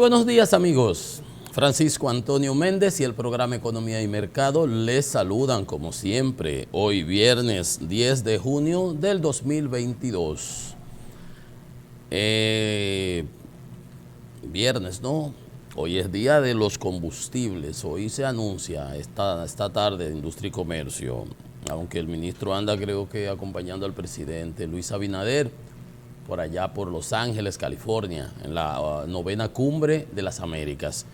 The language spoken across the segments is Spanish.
Buenos días, amigos. Francisco Antonio Méndez y el programa Economía y Mercado les saludan como siempre, hoy viernes 10 de junio del 2022. Viernes, ¿no? Hoy es día de los combustibles. Hoy se anuncia esta tarde de Industria y Comercio, aunque el ministro anda, creo que acompañando al presidente Luis Abinader, por allá por Los Ángeles, California, en la novena cumbre de las Américas.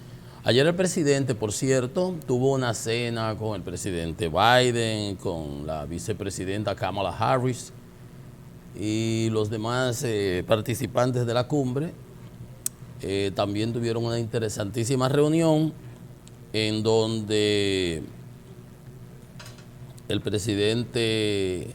Ayer el presidente, por cierto, tuvo una cena con el presidente Biden, con la vicepresidenta Kamala Harris y los demás participantes de la cumbre. También tuvieron una interesantísima reunión en donde el presidente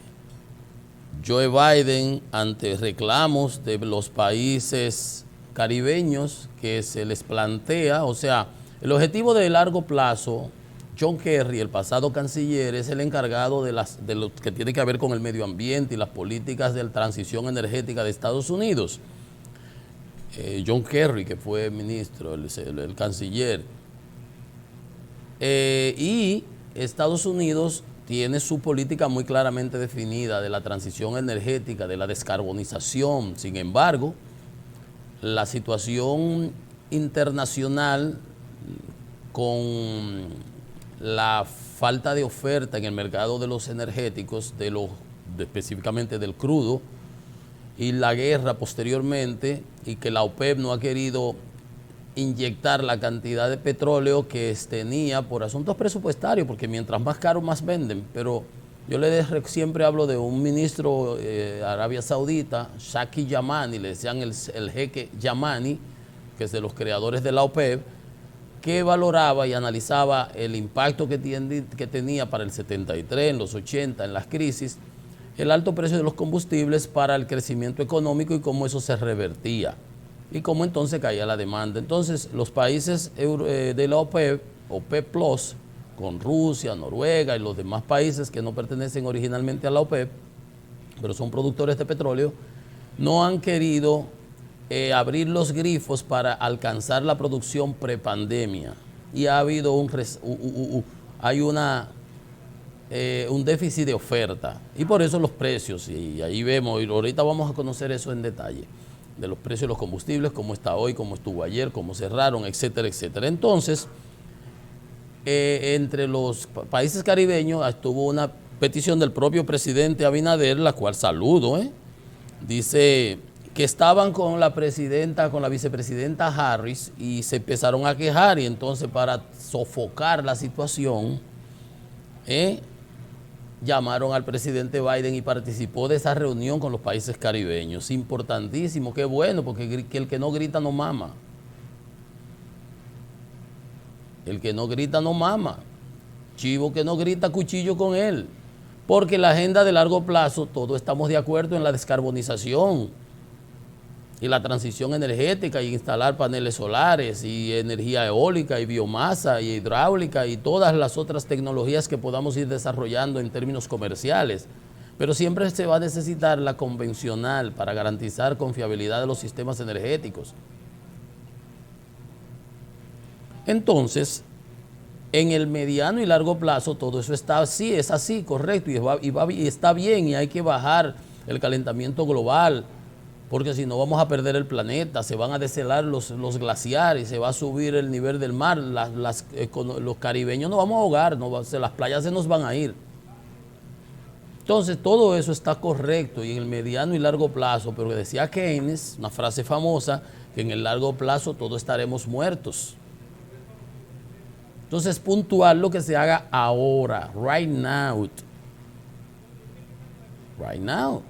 Joe Biden, ante reclamos de los países caribeños que se les plantea, o sea, el objetivo de largo plazo, John Kerry, el pasado canciller, es el encargado de lo que tiene que ver con el medio ambiente y las políticas de transición energética de Estados Unidos. John Kerry, que fue ministro, el canciller. Y Estados Unidos tiene su política muy claramente definida de la transición energética, de la descarbonización. Sin embargo, la situación internacional con la falta de oferta en el mercado de los energéticos, específicamente del crudo, y la guerra posteriormente, y que la OPEP no ha querido inyectar la cantidad de petróleo que tenía por asuntos presupuestarios, porque mientras más caro más venden. Pero yo siempre hablo de un ministro de Arabia Saudita, Shaki Yamani, le decían el jeque Yamani, que es de los creadores de la OPEP, que valoraba y analizaba el impacto que tenía para el 73, en los 80, en las crisis, el alto precio de los combustibles para el crecimiento económico y cómo eso se revertía y cómo entonces caía la demanda. Entonces los países de la OPEP Plus, con Rusia, Noruega y los demás países que no pertenecen originalmente a la OPEP, pero son productores de petróleo, no han querido abrir los grifos para alcanzar la producción prepandemia. Y ha habido un déficit de oferta. Y por eso los precios, y ahí vemos, y ahorita vamos a conocer eso en detalle, de los precios de los combustibles, cómo está hoy, cómo estuvo ayer, cómo cerraron, etcétera, etcétera. Entonces, entre los países caribeños estuvo una petición del propio presidente Abinader, la cual saludo, dice que estaban con la vicepresidenta Harris y se empezaron a quejar, y entonces para sofocar la situación, llamaron al presidente Biden y participó de esa reunión con los países caribeños. Importantísimo, qué bueno, porque el que no grita no mama. El que no grita no mama. Chivo que no grita, cuchillo con él. Porque la agenda de largo plazo, todos estamos de acuerdo en la descarbonización y la transición energética, y instalar paneles solares y energía eólica y biomasa y hidráulica y todas las otras tecnologías que podamos ir desarrollando en términos comerciales. Pero siempre se va a necesitar la convencional para garantizar confiabilidad de los sistemas energéticos. Entonces, en el mediano y largo plazo todo eso está así, es así, correcto, y está bien, y hay que bajar el calentamiento global, porque si no vamos a perder el planeta, se van a deshelar los glaciares, se va a subir el nivel del mar, los caribeños nos vamos a ahogar, las playas se nos van a ir. Entonces todo eso está correcto, y en el mediano y largo plazo, pero decía Keynes, una frase famosa, que en el largo plazo todos estaremos muertos. Entonces puntual lo que se haga ahora, right now. Right now.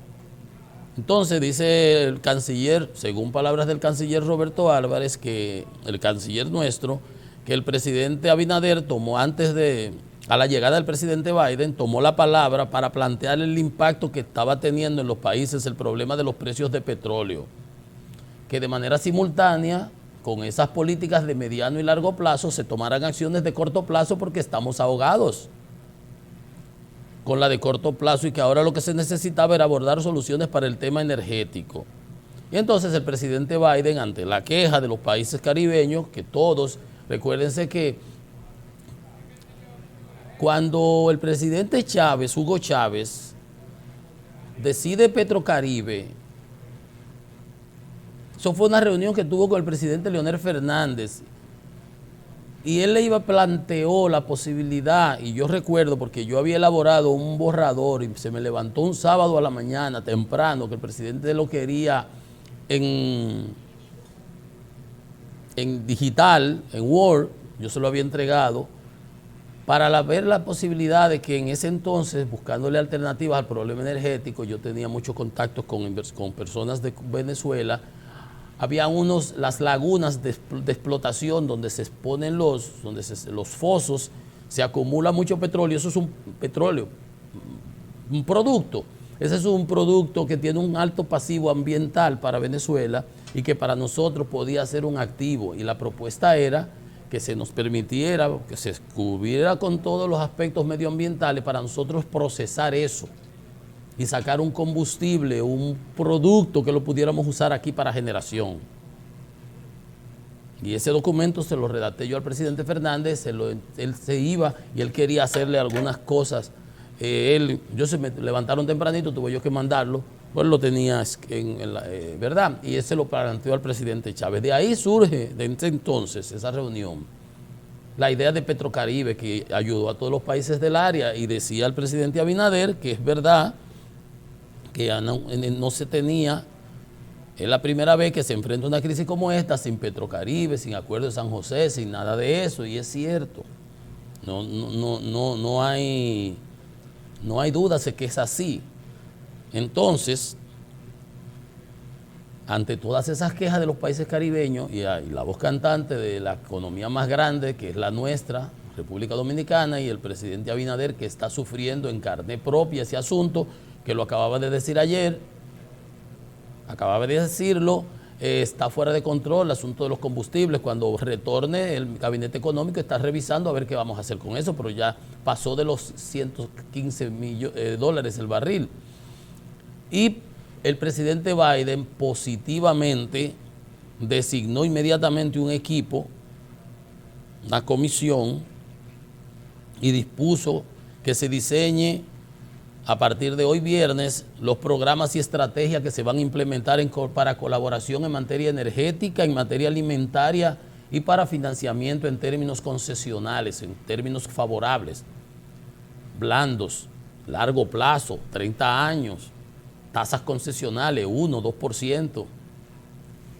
Entonces dice el canciller, según palabras del canciller Roberto Álvarez, que el canciller nuestro, que el presidente Abinader tomó a la llegada del presidente Biden, tomó la palabra para plantear el impacto que estaba teniendo en los países el problema de los precios de petróleo, que de manera simultánea con esas políticas de mediano y largo plazo se tomaran acciones de corto plazo, porque estamos ahogados con la de corto plazo, y que ahora lo que se necesitaba era abordar soluciones para el tema energético. Y entonces el presidente Biden, ante la queja de los países caribeños, que todos, recuérdense que cuando el presidente Chávez, Hugo Chávez, decide Petrocaribe, eso fue una reunión que tuvo con el presidente Leonel Fernández, y él le planteó la posibilidad, y yo recuerdo porque yo había elaborado un borrador y se me levantó un sábado a la mañana temprano que el presidente lo quería en digital, en Word, yo se lo había entregado, para ver la posibilidad de que en ese entonces, buscándole alternativas al problema energético, yo tenía muchos contactos con personas de Venezuela. Había las lagunas de explotación donde se exponen los fosos, se acumula mucho petróleo, eso es un petróleo, un producto. Ese es un producto que tiene un alto pasivo ambiental para Venezuela y que para nosotros podía ser un activo. Y la propuesta era que se nos permitiera, que se cubriera con todos los aspectos medioambientales para nosotros procesar eso y sacar un combustible, un producto que lo pudiéramos usar aquí para generación. Y ese documento se lo redacté yo al presidente Fernández, él se iba y él quería hacerle algunas cosas. Se me levantaron tempranito, tuve yo que mandarlo, pues lo tenía ¿verdad? Y ese lo planteó al presidente Chávez. De ahí surge, de entonces, esa reunión, la idea de Petrocaribe, que ayudó a todos los países del área, y decía el presidente Abinader que es verdad que no se tenía, es la primera vez que se enfrenta a una crisis como esta sin Petrocaribe, sin Acuerdo de San José, sin nada de eso, y es cierto. No hay dudas de que es así. Entonces, ante todas esas quejas de los países caribeños y la voz cantante de la economía más grande, que es la nuestra, República Dominicana, y el presidente Abinader, que está sufriendo en carne propia ese asunto, que lo acababa de decir ayer, acababa de decirlo, está fuera de control el asunto de los combustibles. Cuando retorne el gabinete económico está revisando a ver qué vamos a hacer con eso, pero ya pasó de los 115 dólares el barril. Y el presidente Biden positivamente designó inmediatamente un equipo, una comisión, y dispuso que se diseñe a partir de hoy viernes los programas y estrategias que se van a implementar para colaboración en materia energética, en materia alimentaria y para financiamiento en términos concesionales, en términos favorables, blandos, largo plazo, 30 años, tasas concesionales, 1, 2%,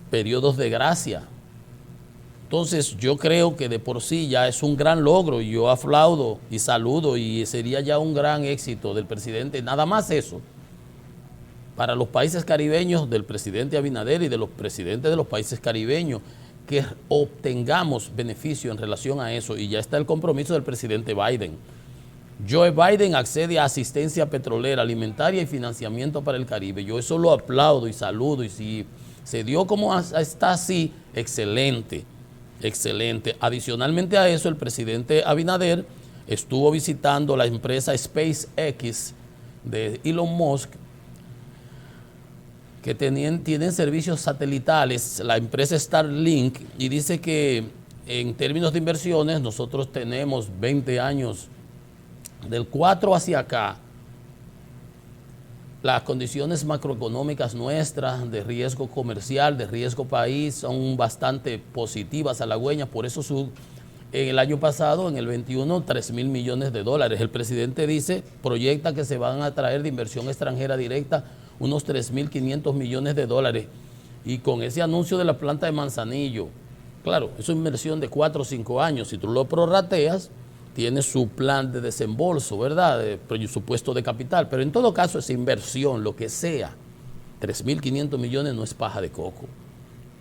periodos de gracia. Entonces yo creo que de por sí ya es un gran logro, y yo aplaudo y saludo, y sería ya un gran éxito del presidente, nada más eso, para los países caribeños, del presidente Abinader y de los presidentes de los países caribeños, que obtengamos beneficio en relación a eso, y ya está el compromiso del presidente Biden. Joe Biden accede a asistencia petrolera, alimentaria y financiamiento para el Caribe. Yo eso lo aplaudo y saludo, y si se dio como está así, excelente. Excelente. Adicionalmente a eso, el presidente Abinader estuvo visitando la empresa SpaceX de Elon Musk, que tienen servicios satelitales, la empresa Starlink, y dice que en términos de inversiones nosotros tenemos 20 años, del 4 hacia acá, las condiciones macroeconómicas nuestras de riesgo comercial, de riesgo país, son bastante positivas, halagüeñas. Por eso en el año pasado, en el 21, 3.000 millones de dólares. El presidente proyecta que se van a traer de inversión extranjera directa unos 3.500 millones de dólares. Y con ese anuncio de la planta de Manzanillo, claro, es una inversión de 4 o 5 años. Si tú lo prorrateas, tiene su plan de desembolso, ¿verdad? De presupuesto de capital, pero en todo caso es inversión, lo que sea. 3.500 millones no es paja de coco.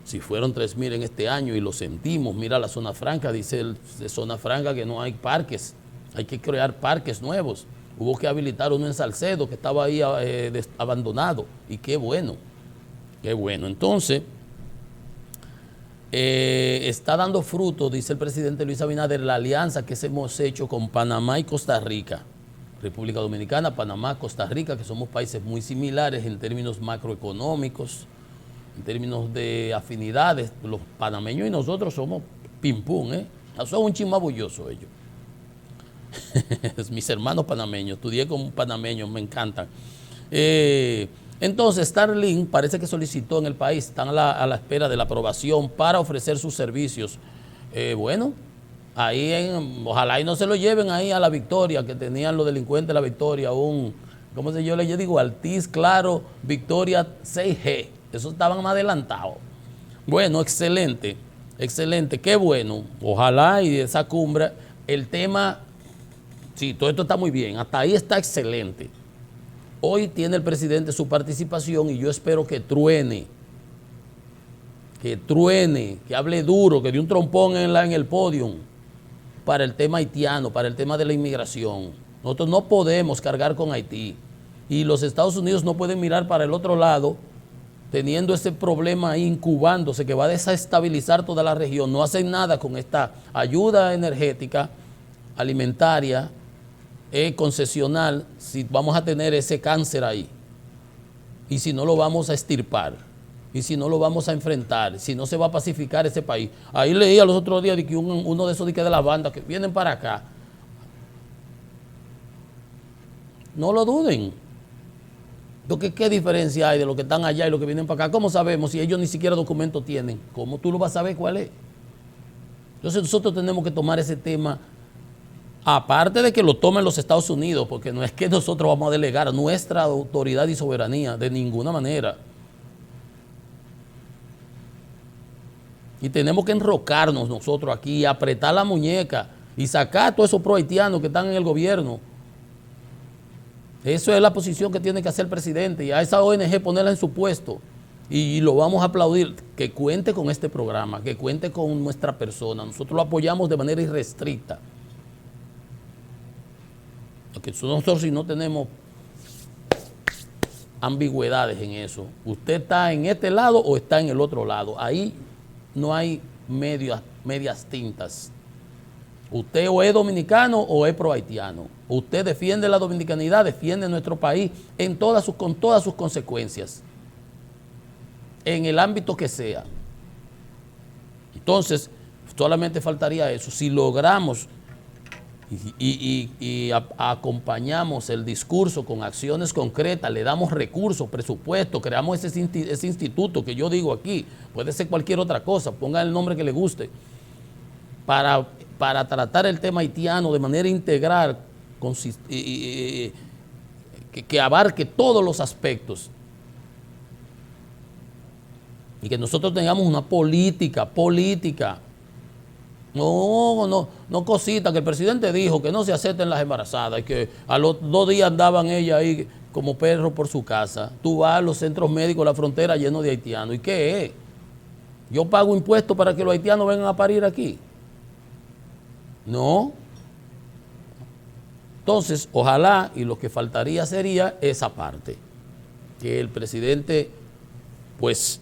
Si fueron 3.000 en este año y lo sentimos, mira la zona franca, dice de zona franca que no hay parques, hay que crear parques nuevos. Hubo que habilitar uno en Salcedo que estaba ahí abandonado, y qué bueno, qué bueno. Entonces, está dando fruto, dice el presidente Luis Abinader, la alianza que hemos hecho con Panamá y Costa Rica. República Dominicana, Panamá, Costa Rica, que somos países muy similares en términos macroeconómicos, en términos de afinidades. Los panameños y nosotros somos pim pum, son un chismabulloso ellos. Mis hermanos panameños, estudié con panameños, me encantan. Entonces, Starlink parece que solicitó en el país, están a la espera de la aprobación para ofrecer sus servicios. Bueno, ahí ojalá y no se lo lleven ahí a La Victoria, que tenían los delincuentes de La Victoria, ¿cómo se yo digo? Altiz, Claro, Victoria 6G. Esos estaban más adelantados. Bueno, excelente, excelente, qué bueno. Ojalá y de esa cumbre, el tema, sí, todo esto está muy bien, hasta ahí está excelente. Hoy tiene el presidente su participación y yo espero que truene, que hable duro, que dé un trompón en el podio para el tema haitiano, para el tema de la inmigración. Nosotros no podemos cargar con Haití y los Estados Unidos no pueden mirar para el otro lado teniendo ese problema ahí incubándose que va a desestabilizar toda la región. No hacen nada con esta ayuda energética, alimentaria, concesional, si vamos a tener ese cáncer ahí y si no lo vamos a extirpar y si no lo vamos a enfrentar, si no se va a pacificar ese país. Ahí leía los otros días de que uno de esos de las bandas que vienen para acá, no lo duden, porque ¿qué diferencia hay de los que están allá y los que vienen para acá? ¿Cómo sabemos si ellos ni siquiera documentos tienen? ¿Cómo tú lo vas a saber cuál es? Entonces nosotros tenemos que tomar ese tema. Aparte de que lo tomen los Estados Unidos, porque no es que nosotros vamos a delegar nuestra autoridad y soberanía de ninguna manera. Y tenemos que enrocarnos nosotros aquí, apretar la muñeca y sacar a todos esos pro-haitianos que están en el gobierno. Eso es la posición que tiene que hacer el presidente y a esa ONG ponerla en su puesto. Y lo vamos a aplaudir, que cuente con este programa, que cuente con nuestra persona. Nosotros lo apoyamos de manera irrestricta. Porque nosotros si no tenemos ambigüedades en eso, usted está en este lado o está en el otro lado, ahí no hay medias tintas. Usted o es dominicano o es pro-haitiano. Usted defiende la dominicanidad, defiende nuestro país con todas sus consecuencias, en el ámbito que sea. Entonces, solamente faltaría eso. Si logramos y acompañamos el discurso con acciones concretas, le damos recursos, presupuesto, creamos ese instituto que yo digo aquí, puede ser cualquier otra cosa, pongan el nombre que le guste, para tratar el tema haitiano de manera integral, que abarque todos los aspectos y que nosotros tengamos una política. No cosita, que el presidente dijo que no se acepten las embarazadas y que a los 2 días andaban ellas ahí como perros por su casa. Tú vas a los centros médicos, la frontera lleno de haitianos. ¿Y qué es? ¿Yo pago impuestos para que los haitianos vengan a parir aquí? No. Entonces, ojalá, y lo que faltaría sería esa parte, que el presidente, pues,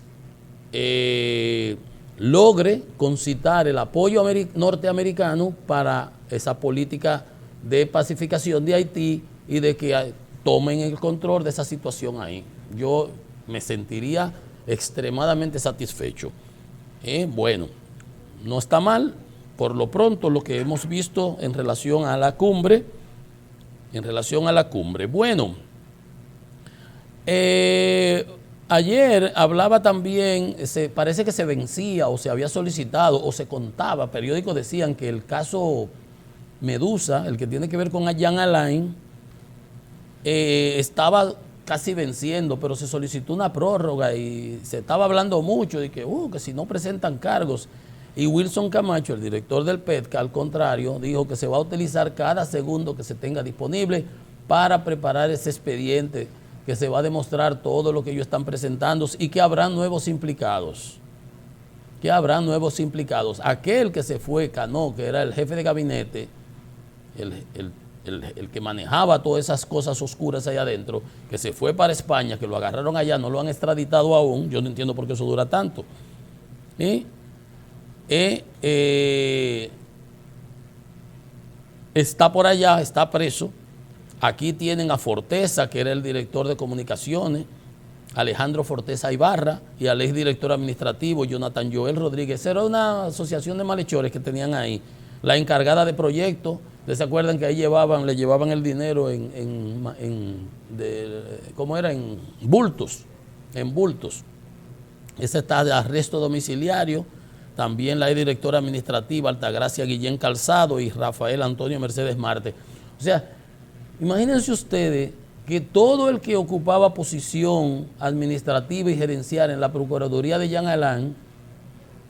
logre concitar el apoyo norteamericano para esa política de pacificación de Haití y de que tomen el control de esa situación ahí. Yo me sentiría extremadamente satisfecho. Bueno, no está mal, por lo pronto, lo que hemos visto en relación a la cumbre. Bueno, ayer hablaba también, parece que se vencía o se había solicitado o se contaba, periódicos decían que el caso Medusa, el que tiene que ver con Jan Alain, estaba casi venciendo, pero se solicitó una prórroga y se estaba hablando mucho de que si no presentan cargos. Y Wilson Camacho, el director del PETCA, al contrario, dijo que se va a utilizar cada segundo que se tenga disponible para preparar ese expediente, que se va a demostrar todo lo que ellos están presentando y que habrán nuevos implicados. Aquel que se fue, Cano, que era el jefe de gabinete, el que manejaba todas esas cosas oscuras allá adentro, que se fue para España, que lo agarraron allá, no lo han extraditado aún, yo no entiendo por qué eso dura tanto. Está por allá, está preso. Aquí tienen a Forteza, que era el director de comunicaciones, Alejandro Forteza Ibarra y al exdirector administrativo Jonathan Joel Rodríguez. Era una asociación de malhechores que tenían ahí. La encargada de proyectos, ¿se acuerdan que ahí le llevaban el dinero ¿cómo era? En bultos, Esa está de arresto domiciliario. También la directora administrativa Altagracia Guillén Calzado y Rafael Antonio Mercedes Marte. O sea, imagínense ustedes que todo el que ocupaba posición administrativa y gerencial en la Procuraduría de Jean Alain,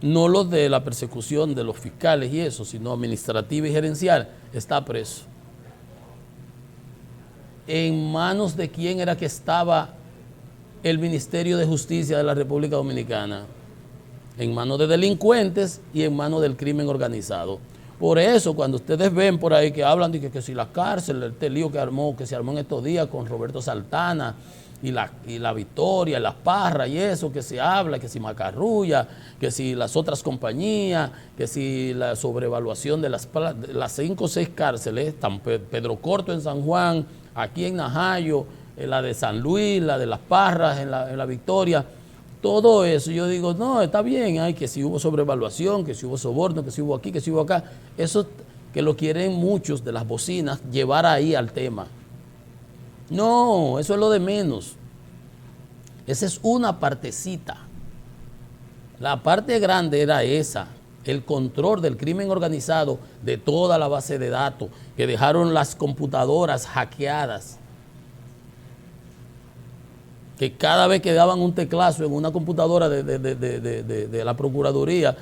no los de la persecución de los fiscales y eso, sino administrativa y gerencial, está preso. ¿En manos de quién era que estaba el Ministerio de Justicia de la República Dominicana? En manos de delincuentes y en manos del crimen organizado. Por eso, cuando ustedes ven por ahí que hablan de que si la cárcel, este lío que se armó en estos días con Roberto Saltana y la Victoria, las Parras y eso, que se habla, que si Macarrulla, que si las otras compañías, que si la sobrevaluación de las 5 o 6 cárceles, Pedro Corto en San Juan, aquí en Najayo, la de San Luis, la de las Parras en la Victoria. Todo eso, yo digo, no, está bien, hay que si hubo sobrevaluación, que si hubo soborno, que si hubo aquí, que si hubo acá. Eso que lo quieren muchos de las bocinas llevar ahí al tema. No, eso es lo de menos. Esa es una partecita. La parte grande era esa, el control del crimen organizado de toda la base de datos, que dejaron las computadoras hackeadas. Que cada vez que daban un teclazo en una computadora de la Procuraduría,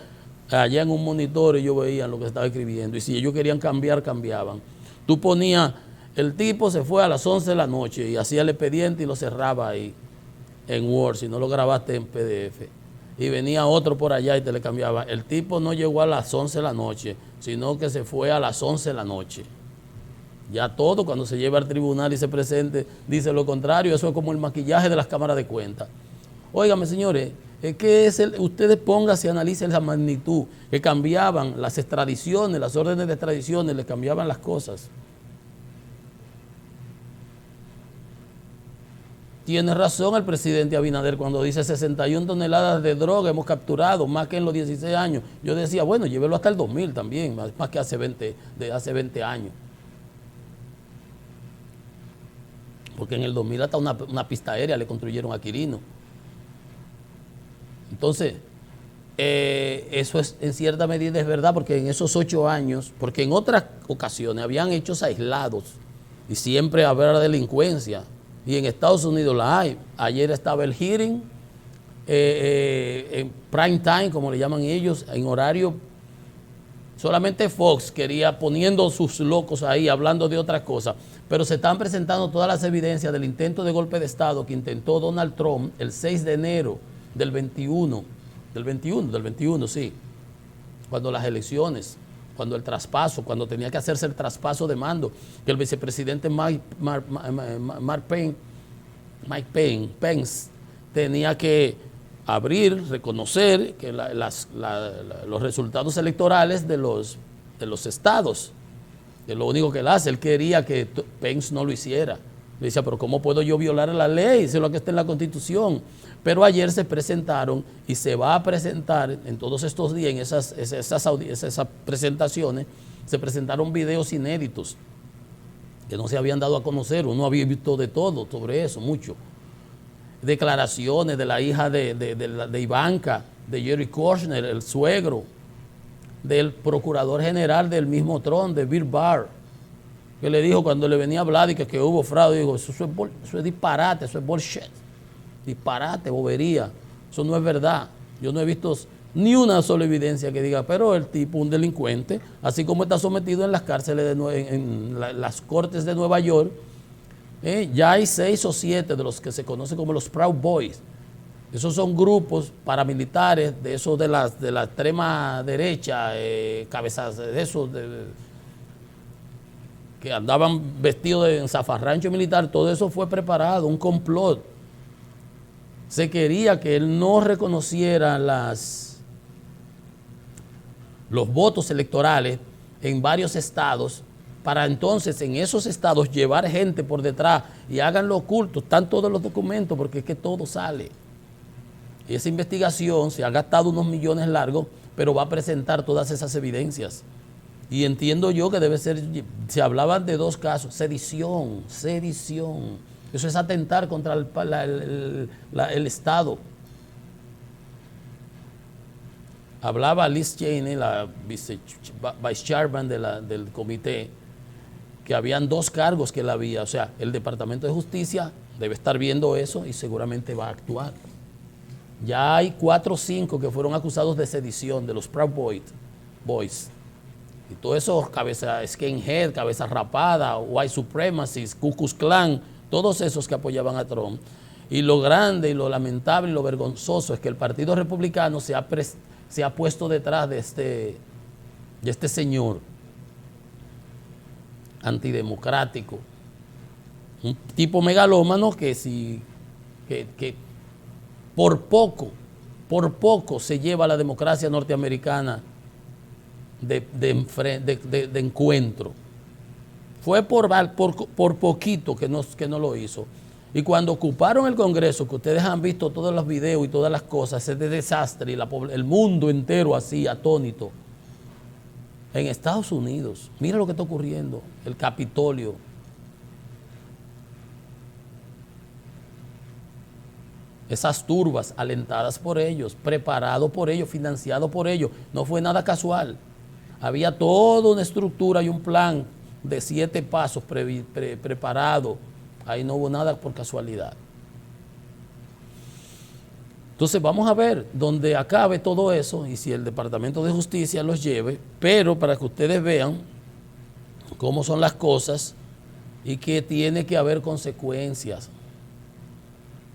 allá en un monitor ellos veían lo que estaba escribiendo. Y si ellos querían cambiar, cambiaban. Tú ponías, el tipo se fue a las 11 de la noche y hacía el expediente y lo cerraba ahí en Word, si no lo grabaste en PDF. Y venía otro por allá y te le cambiaba. El tipo no llegó a las 11 de la noche, sino que se fue a las 11 de la noche. Ya todo, cuando se lleva al tribunal y se presente, dice lo contrario. Eso es como el maquillaje de las cámaras de cuenta. Óigame, señores, es que ustedes pónganse y analicen la magnitud, que cambiaban las extradiciones, las órdenes de extradiciones, le cambiaban las cosas. Tiene razón el presidente Abinader cuando dice 61 toneladas de droga hemos capturado, más que en los 16 años. Yo decía, bueno, llévelo hasta el 2000 también, más que hace 20 años. Porque en el 2000 hasta una pista aérea le construyeron a Quirino. Entonces, eso es en cierta medida es verdad, porque en esos 8 años, porque en otras ocasiones habían hechos aislados y siempre habrá delincuencia. Y en Estados Unidos la hay. Ayer estaba el hearing, en prime time, como le llaman ellos, en horario. Solamente Fox quería poniendo sus locos ahí, hablando de otras cosas. Pero se están presentando todas las evidencias del intento de golpe de Estado que intentó Donald Trump el 6 de enero del 21, sí. Cuando las elecciones, cuando el traspaso, cuando tenía que hacerse el traspaso de mando, que el vicepresidente Mike Pence tenía que abrir, reconocer que los resultados electorales de los estados, que es lo único que él hace. Él quería que Pence no lo hiciera. Le decía, pero ¿cómo puedo yo violar la ley? Eso es lo que está en la Constitución. Pero ayer se presentaron y se va a presentar en todos estos días, en esas presentaciones, se presentaron videos inéditos que no se habían dado a conocer. Uno había visto de todo sobre eso, mucho. Declaraciones de la hija de Ivanka, de Jerry Kushner, el suegro, del procurador general del mismo Trump, de Bill Barr, que le dijo cuando le venía a hablar y que hubo fraude, dijo, eso es disparate, eso es bullshit, disparate, bobería, eso no es verdad. Yo no he visto ni una sola evidencia que diga, pero el tipo, un delincuente, así como está sometido en las cárceles, en las cortes de Nueva York, ya hay 6 o 7 de los que se conocen como los Proud Boys. Esos son grupos paramilitares de esos de la extrema derecha, cabezas de esos que andaban vestidos en zafarrancho militar. Todo eso fue preparado, un complot. Se quería que él no reconociera los votos electorales en varios estados para entonces en esos estados llevar gente por detrás y háganlo oculto. Están todos los documentos porque es que todo sale. Y esa investigación se ha gastado unos millones largos, pero va a presentar todas esas evidencias. Y entiendo yo que debe ser, se hablaban de dos casos, sedición. Eso es atentar contra el Estado. Hablaba Liz Cheney, la vice chairman del comité, que habían dos cargos que él había. O sea, el Departamento de Justicia debe estar viendo eso y seguramente va a actuar. Ya hay 4 o 5 que fueron acusados de sedición, de los Proud Boys. Y todos esos cabezas skinhead, cabezas rapadas, white supremacists, Ku Klux Klan, todos esos que apoyaban a Trump. Y lo grande y lo lamentable y lo vergonzoso es que el Partido Republicano se ha puesto detrás de este señor antidemocrático, un tipo megalómano que por poco se lleva a la democracia norteamericana de encuentro. Fue por poquito que no lo hizo. Y cuando ocuparon el Congreso, que ustedes han visto todos los videos y todas las cosas, ese desastre y el mundo entero así, atónito, en Estados Unidos, mira lo que está ocurriendo, el Capitolio. Esas turbas alentadas por ellos, preparado por ellos, financiado por ellos, no fue nada casual. Había toda una estructura y un plan de 7 pasos preparado. Ahí no hubo nada por casualidad. Entonces vamos a ver dónde acabe todo eso y si el Departamento de Justicia los lleve, pero para que ustedes vean cómo son las cosas y que tiene que haber consecuencias.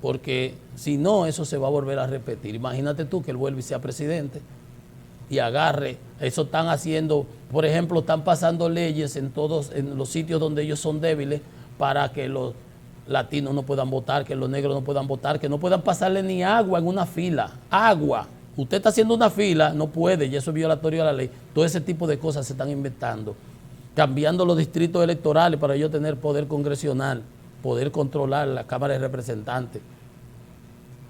Porque si no, eso se va a volver a repetir. Imagínate tú que él vuelva y sea presidente y agarre. Eso están haciendo, por ejemplo, están pasando leyes en los sitios donde ellos son débiles para que los latinos no puedan votar, que los negros no puedan votar, que no puedan pasarle ni agua en una fila. Agua. Usted está haciendo una fila, no puede, y eso es violatorio a la ley. Todo ese tipo de cosas se están inventando. Cambiando los distritos electorales para ellos tener poder congresional, poder controlar la Cámara de Representantes.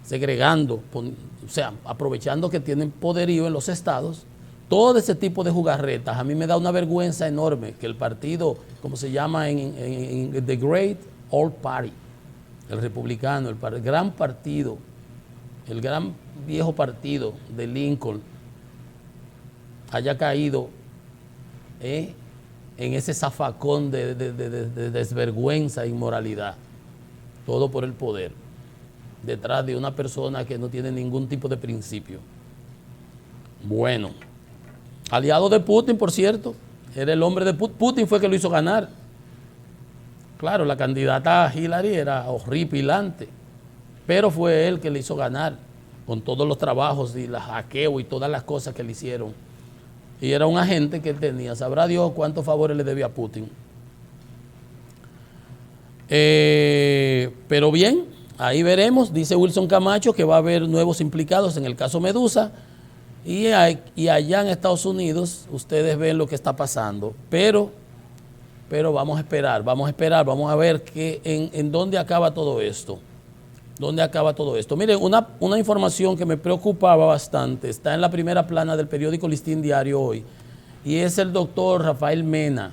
Segregando, o sea, aprovechando que tienen poderío en los estados. Todo ese tipo de jugarretas. A mí me da una vergüenza enorme que el partido, como se llama en The Great Old Party, el republicano, el gran partido, el gran viejo partido de Lincoln, haya caído en ese zafacón de desvergüenza e inmoralidad. Todo por el poder, detrás de una persona que no tiene ningún tipo de principio. Bueno, aliado de Putin, por cierto, era el hombre de Putin, fue que lo hizo ganar. Claro, la candidata Hillary era horripilante, pero fue él que le hizo ganar con todos los trabajos y los hackeos y todas las cosas que le hicieron. Y era un agente que él tenía. Sabrá Dios cuántos favores le debía a Putin. Pero bien, ahí veremos. Dice Wilson Camacho que va a haber nuevos implicados en el caso Medusa. Y allá en Estados Unidos ustedes ven lo que está pasando. Pero vamos a esperar, vamos a ver en dónde acaba todo esto. ¿Dónde acaba todo esto? Miren, una información que me preocupaba bastante está en la primera plana del periódico Listín Diario hoy, y es el doctor Rafael Mena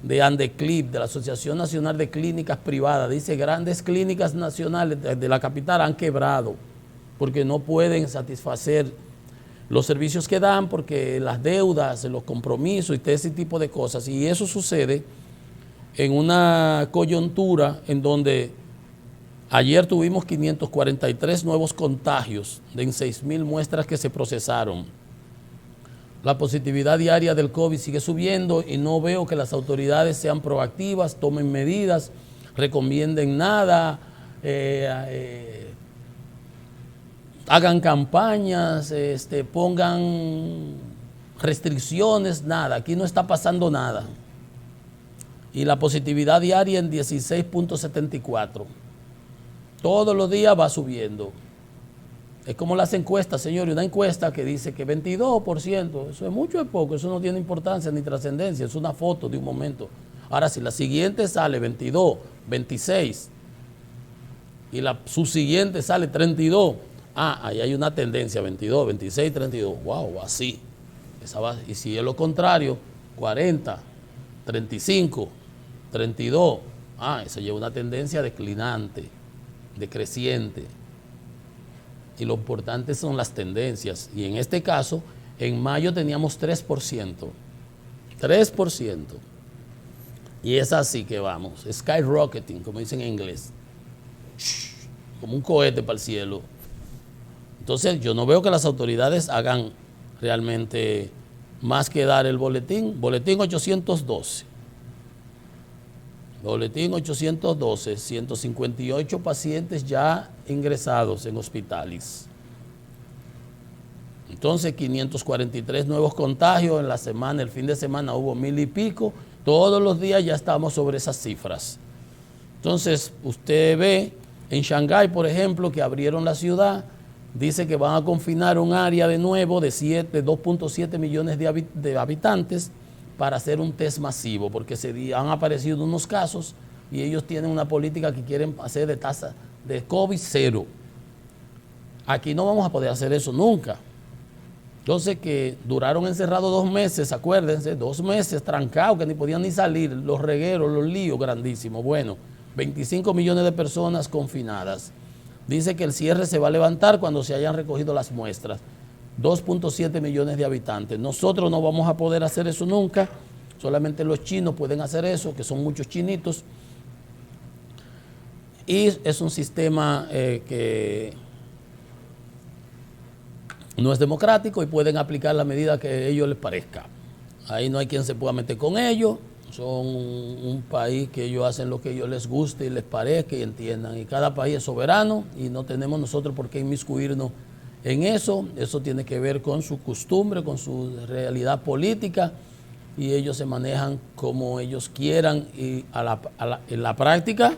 de ANDECLIP, de la Asociación Nacional de Clínicas Privadas. Dice, grandes clínicas nacionales de la capital han quebrado porque no pueden satisfacer los servicios que dan, porque las deudas, los compromisos y todo ese tipo de cosas. Y eso sucede en una coyuntura en donde ayer tuvimos 543 nuevos contagios en 6,000 muestras que se procesaron. La positividad diaria del COVID sigue subiendo y no veo que las autoridades sean proactivas, tomen medidas, recomienden nada, hagan campañas, pongan restricciones, nada. Aquí no está pasando nada. Y la positividad diaria en 16.74. Todos los días va subiendo. Es como las encuestas, señores. Una encuesta que dice que 22%, eso es mucho o es poco, eso no tiene importancia ni trascendencia, es una foto de un momento. Ahora, si la siguiente sale 22, 26 y la subsiguiente sale 32, ahí hay una tendencia, 22, 26, 32, wow, así. Y si es lo contrario, 40, 35, 32, eso lleva una tendencia declinante, decreciente. Y lo importante son las tendencias. Y en este caso, en mayo teníamos 3%. 3%. Y es así que vamos, skyrocketing, como dicen en inglés. Como un cohete para el cielo. Entonces, yo no veo que las autoridades hagan realmente más que dar el boletín. Boletín 812. Boletín 812, 158 pacientes ya ingresados en hospitales. Entonces, 543 nuevos contagios en la semana, el fin de semana hubo 1000 y pico. Todos los días ya estamos sobre esas cifras. Entonces, usted ve en Shanghái, por ejemplo, que abrieron la ciudad, dice que van a confinar un área de nuevo de 2.7 millones de habitantes para hacer un test masivo, porque han aparecido unos casos y ellos tienen una política que quieren hacer de tasa de COVID 0. Aquí no vamos a poder hacer eso nunca. Entonces, que duraron encerrados 2 meses, acuérdense, 2 meses trancados, que ni podían ni salir, los regueros, los líos grandísimos. Bueno, 25 millones de personas confinadas. Dice que el cierre se va a levantar cuando se hayan recogido las muestras. 2.7 millones de habitantes. Nosotros no vamos a poder hacer eso nunca. Solamente los chinos pueden hacer eso, que son muchos chinitos. Y es un sistema que no es democrático y pueden aplicar la medida que a ellos les parezca. Ahí no hay quien se pueda meter con ellos. Son un país que ellos hacen lo que a ellos les guste y les parezca y entiendan. Y cada país es soberano y no tenemos nosotros por qué inmiscuirnos en eso. Eso tiene que ver con su costumbre, con su realidad política, y ellos se manejan como ellos quieran. Y en la práctica,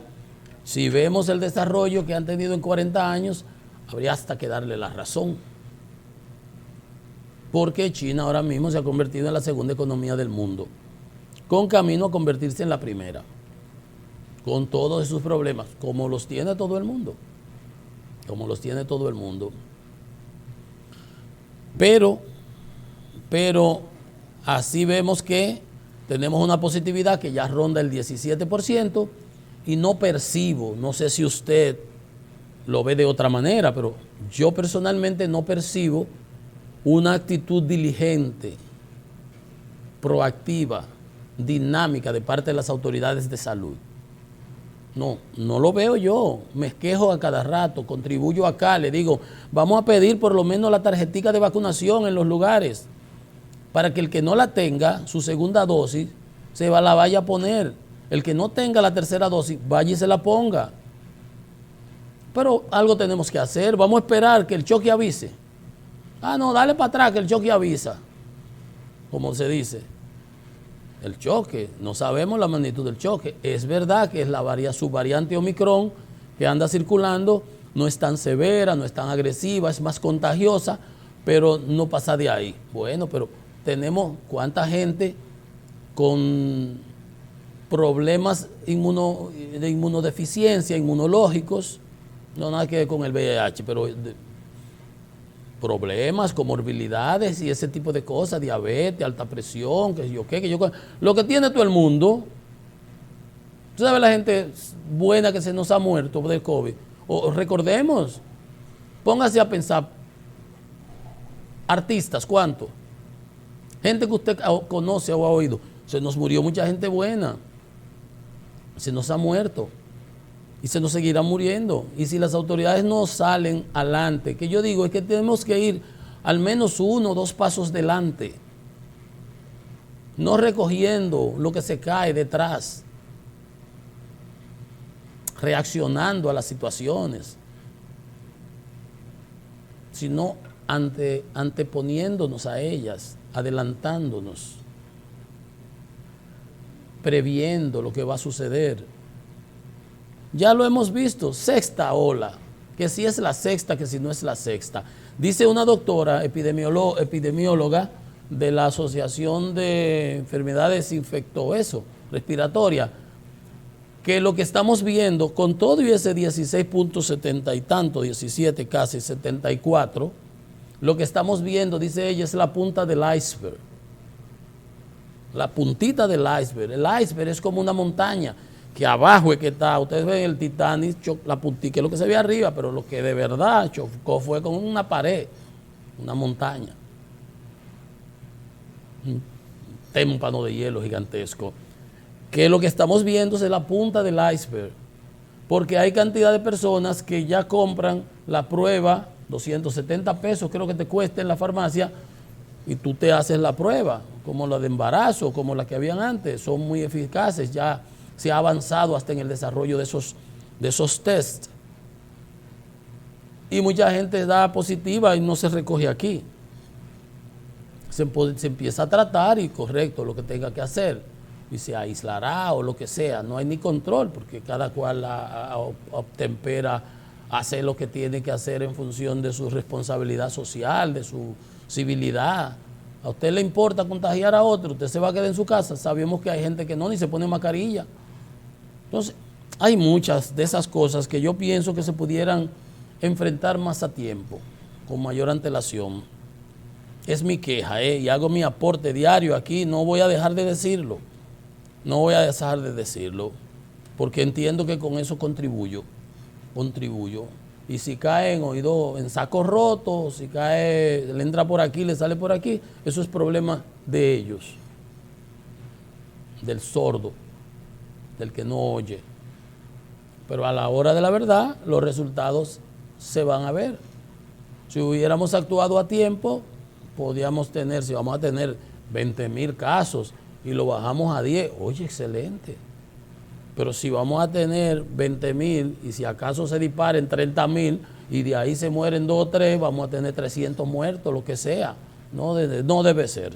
si vemos el desarrollo que han tenido en 40 años, habría hasta que darle la razón. Porque China ahora mismo se ha convertido en la segunda economía del mundo, con camino a convertirse en la primera, con todos esos problemas, como los tiene todo el mundo, como los tiene todo el mundo. Pero así vemos que tenemos una positividad que ya ronda el 17% y no percibo, no sé si usted lo ve de otra manera, pero yo personalmente no percibo una actitud diligente, proactiva, dinámica de parte de las autoridades de salud. No lo veo yo. Me quejo a cada rato, contribuyo acá, le digo, vamos a pedir por lo menos la tarjetita de vacunación en los lugares, para que el que no la tenga, su segunda dosis, la vaya a poner. El que no tenga la tercera dosis, vaya y se la ponga. Pero algo tenemos que hacer. Vamos a esperar que el choque avise. No, dale para atrás que el choque avisa, como se dice. El choque, no sabemos la magnitud del choque. Es verdad que es la subvariante Omicron que anda circulando, no es tan severa, no es tan agresiva, es más contagiosa, pero no pasa de ahí. Bueno, pero tenemos cuánta gente con problemas de inmunodeficiencia, inmunológicos, no nada que ver con el VIH, pero problemas, comorbilidades y ese tipo de cosas, diabetes, alta presión, lo que tiene todo el mundo. Tú sabes la gente buena que se nos ha muerto del COVID. Recordemos, póngase a pensar, artistas, ¿cuánto? Gente que usted conoce o ha oído. Se nos murió mucha gente buena. Se nos ha muerto. Y se nos seguirá muriendo. Y si las autoridades no salen adelante, que yo digo es que tenemos que ir al menos 1 o 2 pasos delante, no recogiendo lo que se cae detrás, reaccionando a las situaciones, sino anteponiéndonos a ellas, adelantándonos, previendo lo que va a suceder. Ya lo hemos visto, 6ª ola, que si es la 6ª, que si no es la 6ª. Dice una doctora epidemióloga de la Asociación de Enfermedades respiratoria, que lo que estamos viendo, con todo y ese 16.70 y tanto, 17 casi, 74, lo que estamos viendo, dice ella, es la punta del iceberg. La puntita del iceberg. El iceberg es como una montaña, que abajo es que está. Ustedes ven el Titanic, la puntita, que es lo que se ve arriba, pero lo que de verdad chocó fue con una pared, una montaña. Un témpano de hielo gigantesco. Que lo que estamos viendo es la punta del iceberg, porque hay cantidad de personas que ya compran la prueba, 270 pesos creo que te cuesta en la farmacia, y tú te haces la prueba, como la de embarazo, como la que habían antes, son muy eficaces, ya se ha avanzado hasta en el desarrollo de esos tests. Y mucha gente da positiva y no se recoge aquí. Se empieza a tratar y correcto lo que tenga que hacer. Y se aislará o lo que sea, no hay ni control porque cada cual obtempera, hace lo que tiene que hacer en función de su responsabilidad social, de su civilidad. A usted le importa contagiar a otro, usted se va a quedar en su casa. Sabemos que hay gente que no, ni se pone mascarilla. Entonces, hay muchas de esas cosas que yo pienso que se pudieran enfrentar más a tiempo, con mayor antelación. Es mi queja, y hago mi aporte diario aquí, no voy a dejar de decirlo. No voy a dejar de decirlo, porque entiendo que con eso contribuyo. Y si cae en oído, en saco roto, si cae, le entra por aquí, le sale por aquí, eso es problema de ellos, del sordo, del que no oye. Pero a la hora de la verdad, los resultados se van a ver. Si hubiéramos actuado a tiempo, podíamos tener, si vamos a tener 20,000 casos, y lo bajamos a 10, oye, excelente. Pero si vamos a tener 20,000 y si acaso se disparen 30,000 y de ahí se mueren 2 o 3, vamos a tener 300 muertos, lo que sea. No debe ser.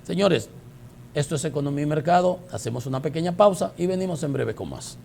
Señores, esto es Economía y Mercado. Hacemos una pequeña pausa y venimos en breve con más.